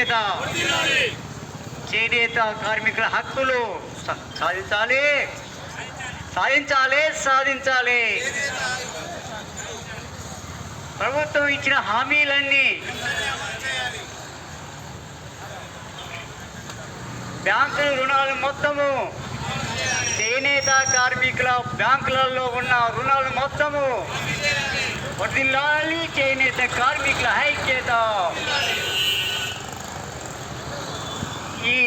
ఐక్యత, చేనేత కార్మికుల హక్కులు సాధించాలి, సాధించాలి, సాధించాలి. ప్రభుత్వం ఇచ్చిన హామీలన్నీ బ్యాంకుల రుణాలు మొత్తము, చేనేత కార్మికుల బ్యాంకులలో ఉన్న రుణాలు మొత్తము వర్ధిల్లాలి. చేనేత కార్మికుల ఐక్యత. ఈ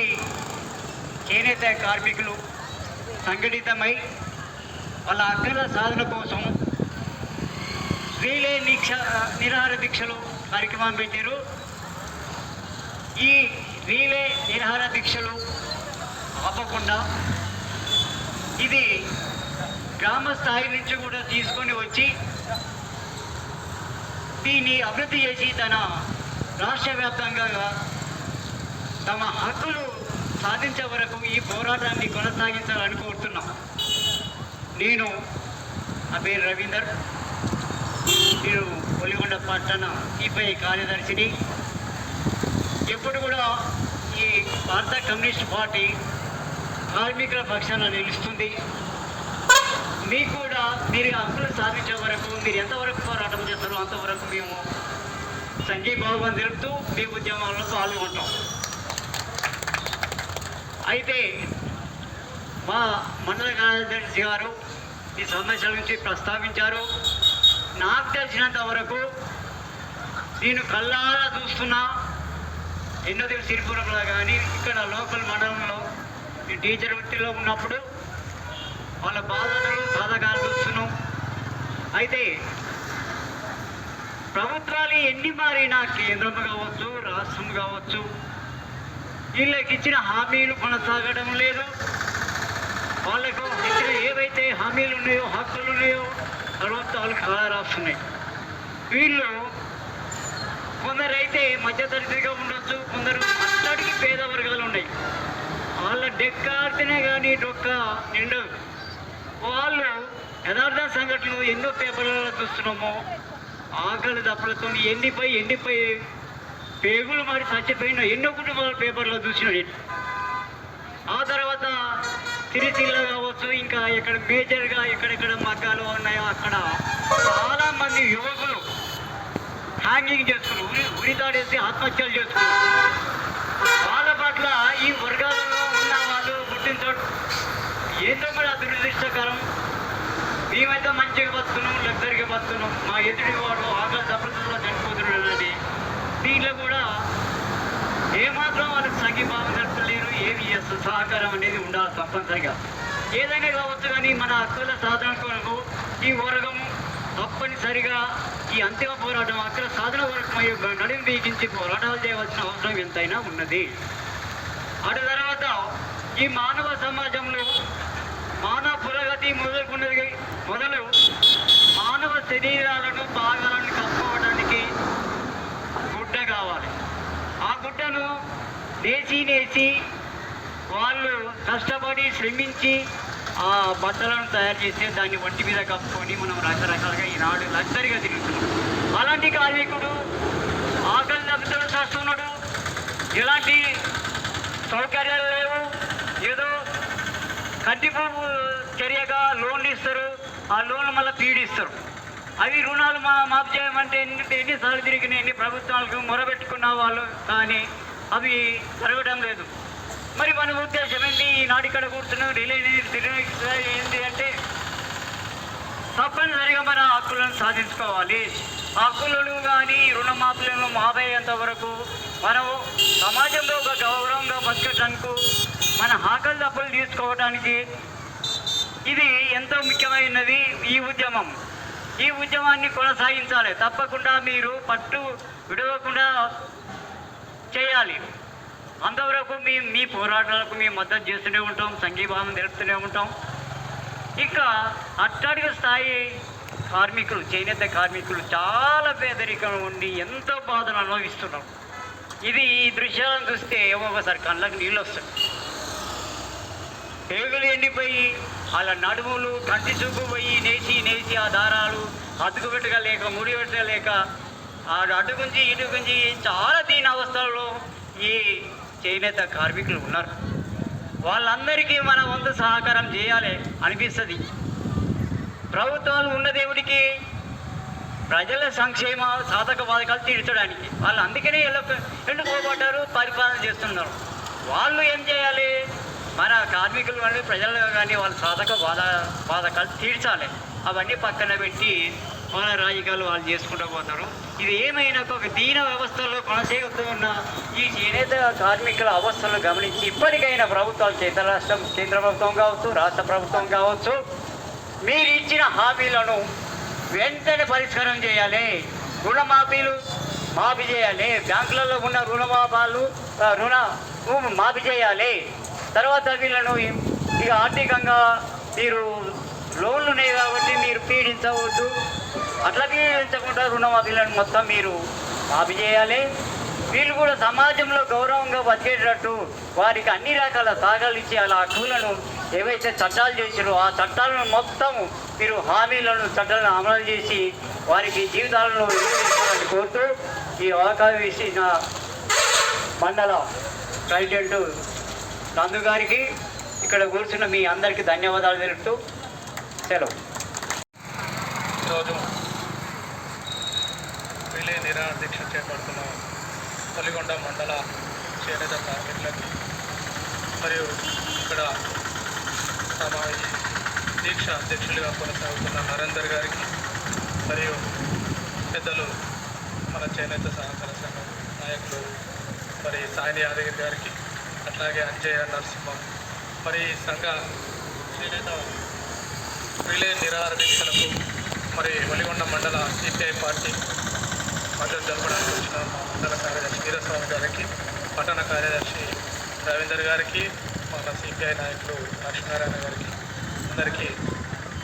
చేనేత కార్మికులు సంఘటితమై వాళ్ళ హక్కుల సాధన కోసం రీలే నిరాహార దీక్షలు కార్యక్రమం పెట్టారు. ఈ రీలే నిరాహార దీక్షలు ఆపకుండా ఇది గ్రామ స్థాయి నుంచి కూడా తీసుకొని వచ్చి దీన్ని అభివృద్ధి చేసి తన రాష్ట్ర వ్యాప్తంగా తమ హక్కులు సాధించే వరకు ఈ పోరాటాన్ని కొనసాగించాలని కోరుతున్నాం. నేను నా పేరు రవీందర్, నేను ఒలిగొండ పట్టణ సిపిఐ కార్యదర్శిని. ఎప్పుడు కూడా ఈ భారత కమ్యూనిస్ట్ పార్టీ కార్మికుల పక్షాన నిలుస్తుంది. మీకు కూడా మీరు హక్కులు సాధించే వరకు మీరు ఎంతవరకు పోరాటం చేస్తారో అంతవరకు మేము సంఘీభావం తెలుపుతూ మీ ఉద్యమాల్లో పాల్గొంటాం. అయితే మా మండల కార్యదర్శి గారు ఈ సమస్యల నుంచి ప్రస్తావించారు. నాకు తెలిసినంత వరకు నేను కళ్ళారా చూస్తున్నా. ఎన్నో తెలుసు సిరిపురంలో కానీ ఇక్కడ లోకల్ మండలంలో ఈ టీచర్ వృత్తిలో ఉన్నప్పుడు వాళ్ళ బాధకాలు చూస్తున్నాం. అయితే ప్రభుత్వాలు ఎన్ని మారినా కేంద్రం కావచ్చు, రాష్ట్రం కావచ్చు, వీళ్ళకి ఇచ్చిన హామీలు కొనసాగడం లేదు. వాళ్ళకు ఇచ్చిన ఏవైతే హామీలు ఉన్నాయో, హక్కులు ఉన్నాయో ప్రభుత్వాలు కళ రాస్తున్నాయి. వీళ్ళు కొందరైతే మధ్యతరగతిగా ఉండొచ్చు, కొందరు అట్టడికి పేద వర్గాలు ఉన్నాయి. వాళ్ళ డెక్కాడితేనే కానీ డొక్క నిండవు. వాళ్ళు యథార్థ సంఘటనలు ఎన్నో పేపర్లలో చూస్తున్నాము. ఆకలి దప్పులతో ఎండిపోయి పేగులు మరి చచ్చిపోయిన ఎన్నో కుటుంబాల పేపర్లో చూసినాడు. ఆ తర్వాత సిరిసిల్ల కావచ్చు, ఇంకా ఇక్కడ మేజర్గా ఎక్కడెక్కడ మగ్గాలు ఉన్నాయో అక్కడ చాలామంది యువకులు హ్యాంగింగ్ చేసుకున్నారు, ఉరితాడేసి ఆత్మహత్యలు చేసుకున్నారు. వాళ్ళ పట్ల ఈ వర్గాలలో ఉన్న వాళ్ళు గుర్తించడం ఏంటో కూడా దురదృష్టకరం. మేమైతే మంచిగా బతున్నాం, లగ్జరీగా బతున్నాం, మా ఎదుటి వాడు ఆకలి దప్పులతో చనిపోతున్నాడు అని దీంట్లో కూడా ఏమాత్రం వాళ్ళకి సంఘీభావం జరపలేరు. ఏమి సహకారం అనేది ఉండాలి తప్పనిసరిగా. ఏదైనా కావచ్చు కానీ మన హక్కుల సాధన కొరకు ఈ వర్గం తప్పనిసరిగా ఈ అంతిమ పోరాటం హక్కుల సాధన వరకు నడుము బిగించి పోరాటాలు చేయవలసిన అవసరం ఎంతైనా ఉన్నది. అటు తర్వాత ఈ మానవ సమాజంలో మానవ పురోగతి మొదలు మానవ శరీరాలను భాగాలను కప్పుకోవడానికి గుడ్డ కావాలి. ఆ గుడ్డను నేసి వాళ్ళు కష్టపడి శ్రమించి ఆ బట్టలను తయారు చేసి దాన్ని ఒంటి మీద కప్పుకొని మనం రకరకాలుగా ఈనాడు లగ్జరీగా తిరుగుతున్నాం. అలాంటి కార్మికుడు ఆకలి దెబ్బతో చేస్తున్నాడు, ఎలాంటి సౌకర్యాలు లేవు, ఏదో కట్టిపోపు చర్యగా లోన్లు ఇస్తారు, ఆ లోన్లు మళ్ళీ పీడిస్తారు. అవి రుణాలు మాఫ్ చేయమంటే ఎన్నిసార్లు తిరిగిన ఎన్ని ప్రభుత్వాలకు మొరబెట్టుకున్న వాళ్ళు కానీ అవి జరగడం లేదు. మరి మన ఉద్దేశం ఏంటి? ఈనాడు ఇక్కడ కూర్చున్న ఏంటి అంటే తప్పనిసరిగా మన హక్కులను సాధించుకోవాలి. హక్కులను కానీ రుణమాఫీలను మాఫయ్యేంత వరకు మనం సమాజంలో ఒక గౌరవంగా బతకడానికి మన ఆకలి దప్పులు తీసుకోవడానికి ఇది ఎంతో ముఖ్యమైనది. ఈ ఉద్యమాన్ని కొనసాగించాలి. తప్పకుండా మీరు పట్టు విడవకుండా చేయాలి. అంతవరకు మీ పోరాటాలకు మేము మద్దతు చేస్తూనే ఉంటాం, సంఘీభావం తెలుపుతూనే ఉంటాం. ఇంకా అట్టడుగు స్థాయి కార్మికులు, చేనేత కార్మికులు చాలా పేదరికం ఉండి ఎంతో బాధను అనుభవిస్తున్నారు. ఇది ఈ దృశ్యాలను చూస్తే ఒక్కొక్కసారి కళ్ళకు నీళ్ళు వస్తాయి. పేగులు ఎండిపోయి వాళ్ళ నడుములు కంటి చూపు పోయి నేసి ఆ దారాలు అతుకు పెట్టగలేక ముడి పెట్టలేక అటు గుంచి ఇటు గుంచి చాలా దీని అవస్థల్లో ఈ చేనేత కార్మికులు ఉన్నారు. వాళ్ళందరికీ మన వంతు సహకారం చేయాలి అనిపిస్తుంది. ప్రభుత్వాలు ఉన్న దేవుడికి ప్రజల సంక్షేమ సాధక బాధకాలు తీర్చడానికి వాళ్ళు అందుకనే ఎన్నుకోబడ్డారు, పరిపాలన చేస్తున్నారు. వాళ్ళు ఏం చేయాలి? మన కార్మికులు కానీ ప్రజలు కానీ వాళ్ళ సాధక బాధకాలు తీర్చాలి. అవన్నీ పక్కన పెట్టి వాళ్ళ రాజకీయాలు వాళ్ళు చేసుకుంటూ పోతారు. ఇది ఏమైనా ఒక దీన వ్యవస్థలో కొనసాగుతూ ఉన్న ఈ చేనేత కార్మికుల అవస్థలు గమనించి ఇప్పటికైనా ప్రభుత్వాలు కేంద్ర ప్రభుత్వం కావచ్చు, రాష్ట్ర ప్రభుత్వం కావచ్చు, మీరు ఇచ్చిన హామీలను వెంటనే పరిష్కారం చేయాలి. రుణమాఫీలు మాఫీ చేయాలి. బ్యాంకులలో ఉన్న రుణ మాఫీ చేయాలి. తర్వాత వీళ్ళను ఇక ఆర్థికంగా మీరు లోన్లు ఉన్నాయి కాబట్టి మీరు పీడించవద్దు. అట్లా పీడించకుండా రుణమాఫీలను మొత్తం మీరు మాఫీ చేయాలి. వీళ్ళు కూడా సమాజంలో గౌరవంగా బతికేటట్టు వారికి అన్ని రకాల సాగాలు ఇచ్చి అలా హక్కులను ఏవైతే చట్టాలు చేసారో ఆ చట్టాలను మొత్తం మీరు హామీలను చట్టాలను అమలు చేసి వారికి జీవితాలను ఎదుర్కోవాలని కోరుతూ ఈ అవకాశం ఇచ్చిన మండల ప్రెసిడెంట్ నందు గారికి, ఇక్కడ కూర్చున్న మీ అందరికీ ధన్యవాదాలు తెలుపుతూ సెలవు. ఈరోజు రిలే నిరాహార దీక్ష చేపడుతున్న కొల్లిగొండ మండల చేనేత కార్మికులకు మరియు ఇక్కడ దీక్ష అధ్యక్షులుగా కొనసాగుతున్న నరేందర్ గారికి మరియు పెద్దలు మన చేనేత సహకార సంఘం నాయకులు మరి సాయిని యాదగిరి గారికి, అట్లాగే అంజయ్య నరసింహ, మరి సంఘ చేనేత రిలే నిరాహార దీక్షలకు మరి వలిగొండ మండల సిపిఐ పార్టీ మద్దతు జరపడానికి వచ్చిన మా మండల కార్యదర్శి వీరస్వామి గారికి, పట్టణ కార్యదర్శి రవీందర్ గారికి, మన సిపిఐ నాయకులు లక్ష్మీనారాయణ గారికి అందరికీ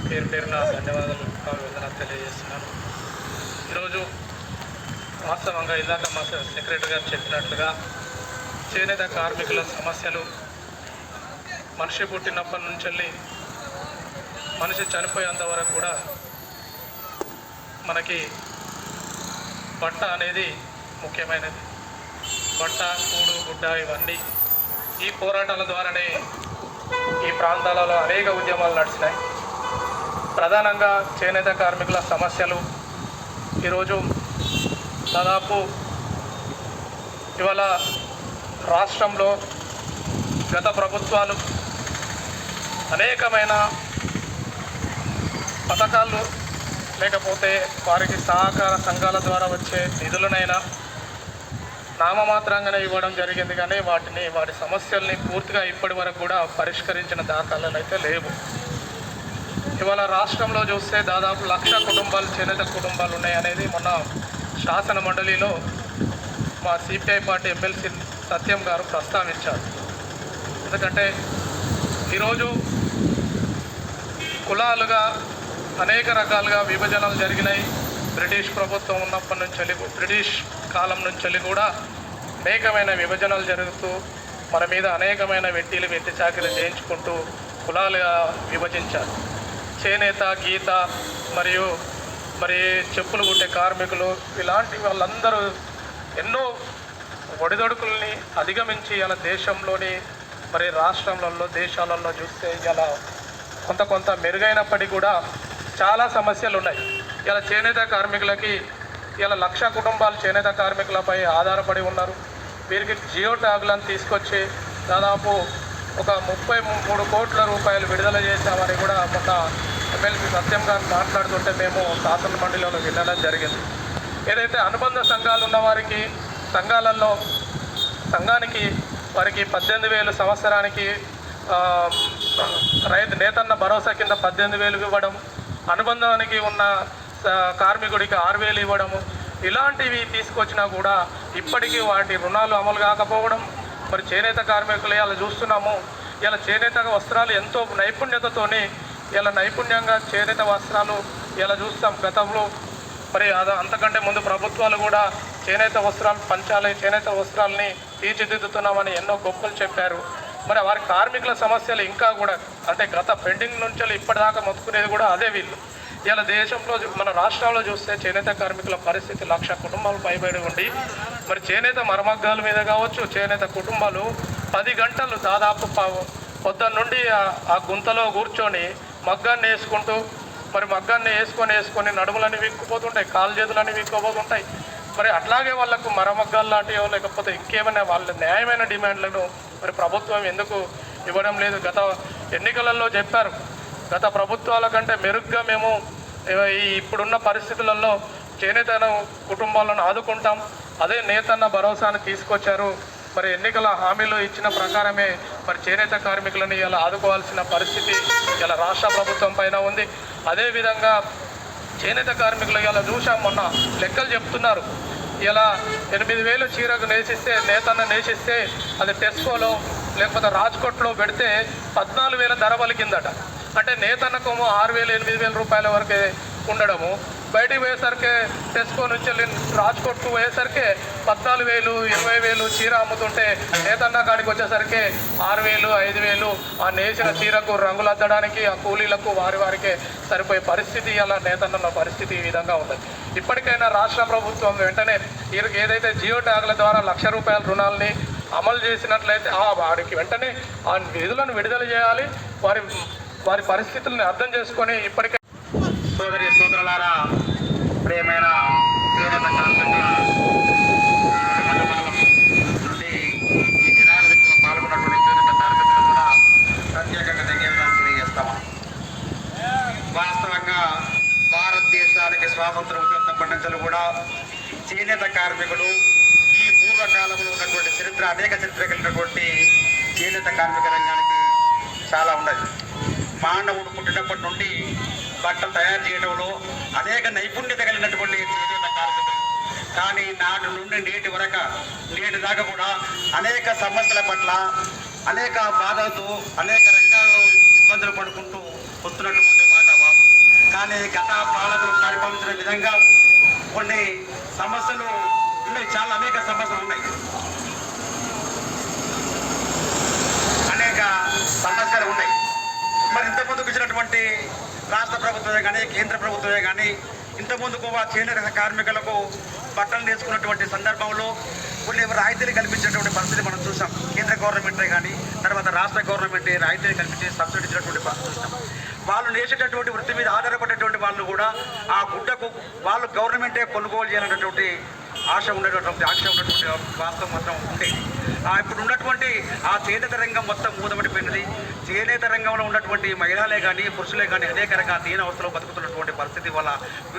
పేరు పేరున ధన్యవాదాలు వందనాలు తెలియజేస్తున్నాను. ఈరోజు వాస్తవంగా ఇందాక మా సెక్రటరీ గారు చెప్పినట్లుగా చేనేత కార్మికుల సమస్యలు మనిషి పుట్టినప్పటి నుంచి వెళ్ళి మనిషి చనిపోయేంత వరకు కూడా మనకి బట్ట అనేది ముఖ్యమైనది. బట్ట, కూడు, గుడ్డ ఇవన్నీ ఈ పోరాటాల ద్వారానే ఈ ప్రాంతాలలో అనేక ఉద్యమాలు నడిచినాయి. ప్రధానంగా చేనేత కార్మికుల సమస్యలు ఈరోజు దాదాపు ఇవాళ రాష్ట్రంలో గత ప్రభుత్వాలు అనేకమైన పథకాలు లేకపోతే వారికి సహకార సంఘాల ద్వారా వచ్చే నిధులనైనా నామమాత్రంగానే ఇవ్వడం జరిగింది, కానీ వాటి సమస్యల్ని పూర్తిగా ఇప్పటి వరకు కూడా పరిష్కరించిన దాఖలాలు అయితే లేవు. ఇవాళ రాష్ట్రంలో చూస్తే దాదాపు 1,00,000 కుటుంబాలు చేనేత కుటుంబాలు ఉన్నాయనేది మొన్న శాసన మండలిలో మా సిపిఐ పార్టీ ఎమ్మెల్సీ సత్యం గారు ప్రస్తావించారు. ఎందుకంటే ఈరోజు కులాలుగా అనేక రకాలుగా విభజనలు జరిగినాయి. బ్రిటిష్ ప్రభుత్వం ఉన్నప్పటి నుంచి బ్రిటిష్ కాలం నుంచి కూడా అనేకమైన విభజనలు జరుగుతూ మన మీద అనేకమైన వెట్టి చాకిరీ చేయించుకుంటూ కులాలుగా విభజించారు. చేనేత, గీత మరియు చెప్పులు కుట్టే కార్మికులు ఇలాంటి వాళ్ళందరూ ఎన్నో ఒడిదొడుకుల్ని అధిగమించి ఇలా దేశంలోని రాష్ట్రంలలో దేశాలలో చూస్తే ఇలా కొంత మెరుగైనప్పటికీ కూడా చాలా సమస్యలు ఉన్నాయి. ఇలా చేనేత కార్మికులకి ఇలా 1,00,000 కుటుంబాలు చేనేత కార్మికులపై ఆధారపడి ఉన్నారు. వీరికి జియో ట్యాగులను తీసుకొచ్చి దాదాపు ఒక 33 కోట్ల రూపాయలు విడుదల చేశామని కూడా మొన్న ఎమ్మెల్సీ సత్యం గారు మాట్లాడుతుంటే మేము శాసన మండలిలో వినడం జరిగింది. ఏదైతే అనుబంధ సంఘాలు ఉన్న వారికి సంఘానికి వారికి 18,000 సంవత్సరానికి రైతు నేతన్న భరోసా కింద 18,000 ఇవ్వడం, అనుబంధానికి ఉన్న కార్మికుడికి 6,000 ఇవ్వడము, ఇలాంటివి తీసుకొచ్చినా కూడా ఇప్పటికీ వాటి రుణాలు అమలు కాకపోవడం. చేనేత కార్మికులు ఇలా చూస్తున్నాము. ఇలా చేనేత వస్త్రాలు ఎంతో నైపుణ్యతతోని ఇలా నైపుణ్యంగా చేనేత వస్త్రాలు ఇలా చూస్తాం. గతంలో అంతకంటే ముందు ప్రభుత్వాలు కూడా చేనేత వస్త్రాలు పంచాలి, చేనేత వస్త్రాలని తీర్చిదిద్దుతున్నామని ఎన్నో గొప్పలు చెప్పారు. వారి కార్మికుల సమస్యలు ఇంకా కూడా అంటే గత పెండింగ్ నుంచి ఇప్పటిదాకా మొత్తుకునేది కూడా అదే వీళ్ళు. ఇలా దేశంలో మన రాష్ట్రాల్లో చూస్తే చేనేత కార్మికుల పరిస్థితి 1,00,000 కుటుంబాలు పైబడి ఉండి మరి చేనేత మరమగ్గాల మీద కావచ్చు, చేనేత కుటుంబాలు 10 గంటలు దాదాపు పొద్దున్న నుండి ఆ గుంతలో కూర్చొని మగ్గాన్ని వేసుకుంటూ మరి మగ్గాన్ని వేసుకొని నడుములని వీక్కుపోతుంటాయి, కాలు చేతులని వీక్కుపోతుంటాయి. మరి అట్లాగే వాళ్ళకు మరమగ్గాలు లాంటివో లేకపోతే ఇంకేమైనా వాళ్ళ న్యాయమైన డిమాండ్లను మరి ప్రభుత్వం ఎందుకు ఇవ్వడం లేదు? గత ఎన్నికలలో చెప్పారు, గత ప్రభుత్వాల కంటే మెరుగ్గా మేము ఇప్పుడున్న పరిస్థితులలో చేనేత కుటుంబాలను ఆదుకుంటాం, అదే నేతన్న భరోసాను తీసుకొచ్చారు. మరి ఎన్నికల హామీలు ఇచ్చిన ప్రకారమే మరి చేనేత కార్మికులను ఇలా ఆదుకోవాల్సిన పరిస్థితి ఇలా రాష్ట్ర ప్రభుత్వం పైన ఉంది. అదేవిధంగా చేనేత కార్మికులు ఇలా చూసాం, మొన్న లెక్కలు చెప్తున్నారు. ఇలా 8,000 చీరకు నేతన్న నేసిస్తే అది టెస్కోలో లేకపోతే రాజ్కోట్లో పెడితే 14,000 ధర పలికిందట. అంటే నేతన్నకు 6,000 8,000 రూపాయల వరకే ఉండడము, బయటికి పోయేసరికి టెస్కో నుంచి వెళ్ళి రాజ్కోట్కు పోయేసరికి 14,000 20,000 చీర అమ్ముతుంటే నేతన్న కాడికి వచ్చేసరికి 6,000 5,000 ఆ నేసిన చీరకు రంగులు అద్దడానికి ఆ కూలీలకు వారికే సరిపోయే పరిస్థితి అలా నేతన్న పరిస్థితి ఈ విధంగా ఉంది. ఇప్పటికైనా రాష్ట్ర ప్రభుత్వం వెంటనే ఏదైతే జియో ట్యాగ్ల ద్వారా 1,00,000 రూపాయల రుణాలని అమలు చేసినట్లయితే వారికి వెంటనే ఆ నిధులను విడుదల చేయాలి. వారి పరిస్థితులను అర్థం చేసుకొని ఇప్పటికే సోదరి సోదరులారా, ప్రియమైన చేనేత కార్మికుల నుండి ఈ నిరాకరణలో పాల్గొన్నటువంటి చేనేత కార్మికులు కూడా ప్రత్యేకంగా ధన్యవాదాలు తెలియజేస్తాము. వాస్తవంగా భారతదేశానికి స్వాతంత్రం వచ్చినప్పటి నుంచి కూడా చేనేత కార్మికులు ఈ పూర్వకాలంలో ఉన్నటువంటి చరిత్ర, అనేక చరిత్ర కలిగినటువంటి చేనేత కార్మిక రంగానికి చాలా ఉన్నది. మానవుడు పుట్టినప్పటి నుండి బట్టలు తయారు చేయడంలో అనేక నైపుణ్యత కలిగినటువంటి చేనేత కార్మికులు. కానీ నాటి నుండి నేటి దాకా కూడా అనేక సమస్యల పట్ల, అనేక బాధలతో, అనేక రంగాల్లో ఇబ్బందులు పడుకుంటూ వస్తున్నటువంటి మాట. కానీ గత పాలకులు పరిపాలించిన విధంగా కొన్ని సమస్యలు ఉన్నాయి, చాలా అనేక సమస్యలు ఉన్నాయి, అనేక సమస్యలు ఉన్నాయి. మరి ఇంతకుముందుకు ఇచ్చినటువంటి రాష్ట్ర ప్రభుత్వమే కానీ, కేంద్ర ప్రభుత్వమే కానీ ఇంతకుముందుకు చేనేత కార్మికులకు బట్టలు నేర్చుకున్నటువంటి సందర్భంలో కొన్ని రాయితీలు కల్పించినటువంటి పరిస్థితి మనం చూసాం. కేంద్ర గవర్నమెంటే కానీ, తర్వాత రాష్ట్ర గవర్నమెంట్ రాయితీలు కల్పించి సబ్సిడీ ఇచ్చినటువంటి పరిస్థితి చూసాం. వాళ్ళు నేసేటటువంటి వృత్తి మీద ఆధారపడేటువంటి వాళ్ళు కూడా ఆ గుడ్డకు వాళ్ళు గవర్నమెంటే కొనుగోలు చేయాలన్నటువంటి ఆశ ఉన్నటువంటి వాస్తవం మాత్రం ఉండేది. ఇప్పుడు ఉన్నటువంటి ఆ చేనేత రంగం మొత్తం మూతపడిపోయినది. చేనేత రంగంలో ఉన్నటువంటి మహిళలే కానీ, పురుషులే కానీ అనేక రకాల దీన అవస్థలో బతుకుతున్నటువంటి పరిస్థితి వల్ల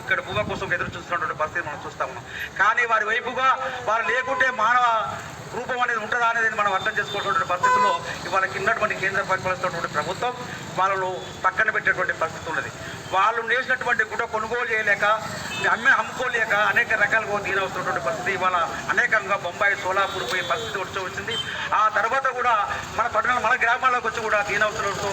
ఇక్కడ భూమ కోసం ఎదురు చూస్తున్నటువంటి పరిస్థితి మనం చూస్తా ఉన్నాం. కానీ వారి వైపుగా వారు లేకుంటే మానవ రూపం అనేది ఉంటుందా అనేది మనం అర్థం చేసుకోవాల్సినటువంటి పరిస్థితుల్లో ఇవాళ కిందటువంటి కేంద్ర పరిపాలిస్తున్నటువంటి ప్రభుత్వం వాళ్ళను పక్కన పెట్టేటువంటి పరిస్థితి ఉన్నది. వాళ్ళు నేసినటువంటి గుడ్డ కొనుగోలు చేయలేక, అమ్ముకోలేక అనేక రకాలుగా దీనవుతున్నటువంటి పరిస్థితి ఇవాళ అనేకంగా బొంబాయి, సోలాపూర్ పోయే పరిస్థితి వచ్చింది. ఆ తర్వాత కూడా మన గ్రామాల్లోకి వచ్చి కూడా దీనవుతున్నతో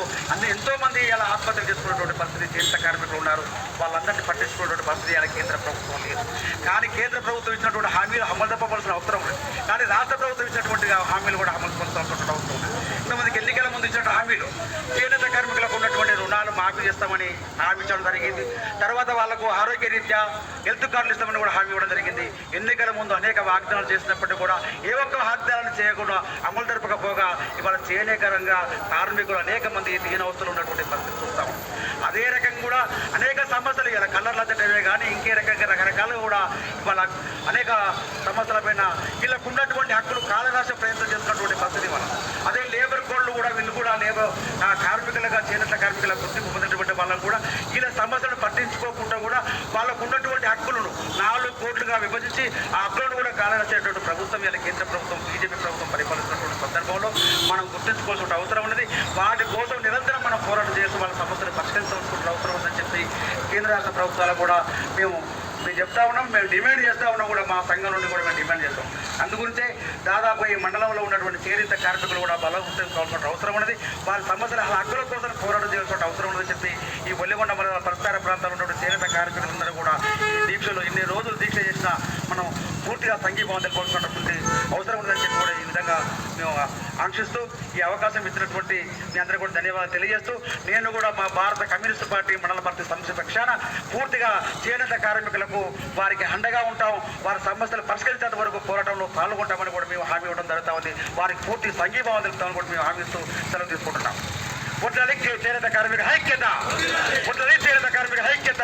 ఎంతోమంది ఇలా ఆత్మహత్యలు చేసుకున్నటువంటి పరిస్థితి చేనేత కార్మికులు ఉన్నారు. వాళ్ళందరినీ పట్టించుకున్నటువంటి పరిస్థితి ఇలా కేంద్ర ప్రభుత్వం లేదు. కానీ కేంద్ర ప్రభుత్వం ఇచ్చినటువంటి హామీలు అమలు తప్పవలసిన అవసరం ఉంది. కానీ రాష్ట్ర ప్రభుత్వం ఇచ్చినటువంటి హామీలు కూడా అమలు పరచాల్సిన అవసరం ఉంది. ఇంతమందికి ఎన్నికల ముందు ఇచ్చిన హామీలు చేనేత కార్మికులకు ఉన్నటువంటి రుణాలు మాఫీ చేస్తామని హామీ ఇచ్చడం జరిగింది. తర్వాత వాళ్లకు ఆరోగ్య రీత్యా హెల్త్ కార్డులు ఇస్తామని కూడా హామీ ఇవ్వడం జరిగింది. ఎన్నికల ముందు అనేక వాగ్దానాలు చేసినప్పటికీ కూడా ఏ ఒక్క వాగ్దానాన్ని చేయకుండా అమలు జరపకపోగా ఇవాళ చేనేత రంగ కార్మికులు అనేక మంది దీనవస్థలు ఉన్నటువంటి పరిస్థితి చూస్తాము. అదే రకంగా కూడా అనేక సమస్యలు ఇలా కలర్లు అద్దటమే కానీ ఇంకే రకంగా రకరకాలుగా కూడా ఇవాళ అనేక సమస్యల పైన వీళ్ళకు ఉన్నటువంటి హక్కులు కాలరాశ ప్రయత్నం చేస్తున్నటువంటి పరిస్థితి మనం. అదే లేబర్ కోడ్లు కూడా వీళ్ళు కూడా లేబర్ కార్మికులుగా చేనేత కార్మికుల గుర్తింపు పొందినటువంటి వాళ్ళకు కూడా వీళ్ళ సమస్యలను పట్టించుకోకుండా కూడా వాళ్ళకు ఉన్నటువంటి హక్కులను 4 కోట్లుగా విభజించి ఆ హక్కులను కూడా కాలరాసేటువంటి ప్రభుత్వం ఇలా కేంద్ర ప్రభుత్వం, బీజేపీ ప్రభుత్వం పరిపాలిస్తున్నటువంటి సందర్భంలో మనం గుర్తించుకోవాల్సిన అవసరం ఉన్నది. వాటి కోసం నిరంతరం మనం పోరాటం చేసి వాళ్ళ సమస్యలు పరిష్కరించాల్సిన అవసరం ఉందని చెప్పి కేంద్ర రాష్ట్ర ప్రభుత్వాలు కూడా మేము చెప్తా ఉన్నాం. మేము డిమాండ్ చేస్తూ ఉన్నాం కూడా, మా సంఘం నుండి కూడా మేము డిమాండ్ చేస్తాం. అందుగురించే దాదాపు ఈ మండలంలో ఉన్నటువంటి చేనేత కార్మికులు కూడా బలోపేతం కావాల్సిన అవసరం ఉన్నది. వాళ్ళ సమస్యల హక్కుల కోసం పోరాటం చేయాల్సిన అవసరం ఉన్నదని చెప్పి ఈ ఒల్లిగొండ మండల పరిసర ప్రాంతాల్లో ఉన్నటువంటి చేనేత కార్మికులందరూ కూడా ఈ దీక్షలో ఇన్ని రోజులు దీక్ష చేసినా మనం పూర్తిగా సంఘీభావం తెలుసుకోవాల్సినటువంటి అవసరం ఉందని చెప్పి కూడా ఈ విధంగా మేము ఆంక్షిస్తూ ఈ అవకాశం ఇచ్చినటువంటి కాబట్టి మీ అందరూ కూడా ధన్యవాదాలు తెలియజేస్తూ నేను కూడా మా భారత కమ్యూనిస్ట్ పార్టీ మండల పార్టీ సంస్థ పక్షాన పూర్తిగా చేనేత కార్మికులకు వారికి అండగా ఉంటాం, వారి సమస్యలు పరిష్కరించేంత వరకు పోరాటంలో పాల్గొంటామని కూడా మేము హామీ ఇవ్వడం జరుగుతూ ఉంది. వారికి పూర్తి సంఘీభావం తెలుపుతామని కూడా మేము హామీ ఇస్తూ సెలవు తీసుకుంటున్నాం. చేనేత కార్మిక ఐక్యత, చేనేత కార్మిక ఐక్యత